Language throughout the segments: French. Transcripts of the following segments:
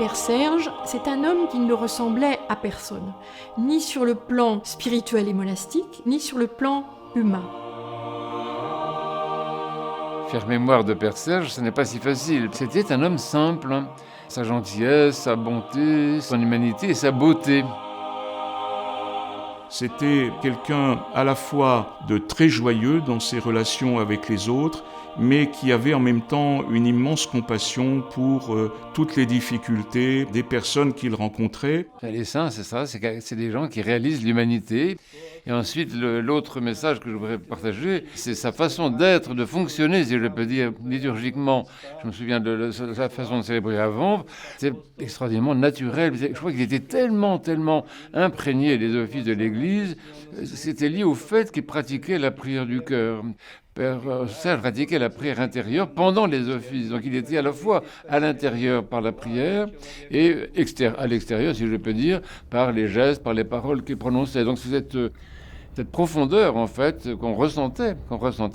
Père Serge, c'est un homme qui ne ressemblait à personne, ni sur le plan spirituel et monastique, ni sur le plan humain. Faire mémoire de Père Serge, ce n'est pas si facile. C'était un homme simple, hein. Sa gentillesse, sa bonté, son humanité et sa beauté. C'était quelqu'un à la fois de très joyeux dans ses relations avec les autres, mais qui avait en même temps une immense compassion pour toutes les difficultés des personnes qu'il rencontrait. Les saints, c'est ça, c'est des gens qui réalisent l'humanité. Et ensuite, l'autre message que je voudrais partager, c'est sa façon d'être, de fonctionner, si je peux dire, liturgiquement. Je me souviens de sa façon de célébrer avant. C'est extraordinairement naturel. Je crois qu'il était tellement imprégné des offices de l'Église. C'était lié au fait qu'il pratiquait la prière du cœur. Père Serge pratiquait la prière intérieure pendant les offices. Donc il était à la fois à l'intérieur par la prière et à l'extérieur, si je peux dire, par les gestes, par les paroles qu'il prononçait. Donc cette profondeur, en fait, qu'on ressentait,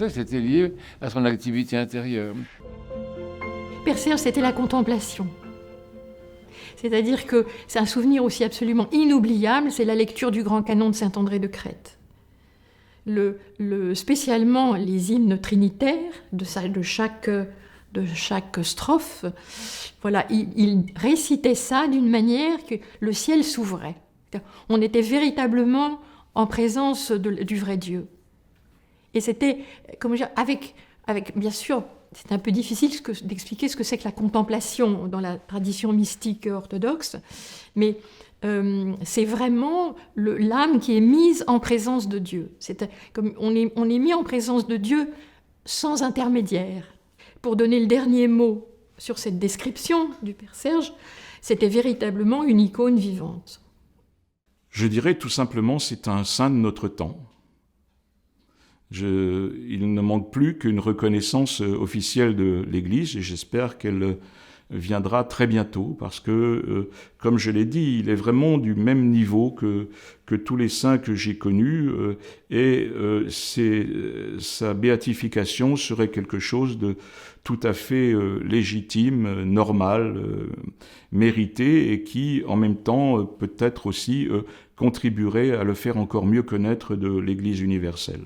c'était lié à son activité intérieure. Père Serge, c'était la contemplation. C'est-à-dire que c'est un souvenir aussi absolument inoubliable, c'est la lecture du grand canon de Saint-André de Crète. Spécialement les hymnes trinitaires de chaque strophe, voilà, il récitait ça d'une manière que le ciel s'ouvrait. On était véritablement en présence du vrai Dieu. Et c'était, comment dire, avec bien sûr, c'est un peu difficile d'expliquer ce que c'est que la contemplation dans la tradition mystique orthodoxe, mais c'est vraiment l'âme qui est mise en présence de Dieu. C'est comme on est mis en présence de Dieu sans intermédiaire. Pour donner le dernier mot sur cette description du Père Serge, c'était véritablement une icône vivante. Je dirais tout simplement, c'est un saint de notre temps. Il ne manque plus qu'une reconnaissance officielle de l'Église, et j'espère qu'elle viendra très bientôt, parce que, comme je l'ai dit, il est vraiment du même niveau que tous les saints que j'ai connus, et sa béatification serait quelque chose de tout à fait légitime, normal, mérité, et qui, en même temps, peut-être aussi contribuerait à le faire encore mieux connaître de l'Église universelle.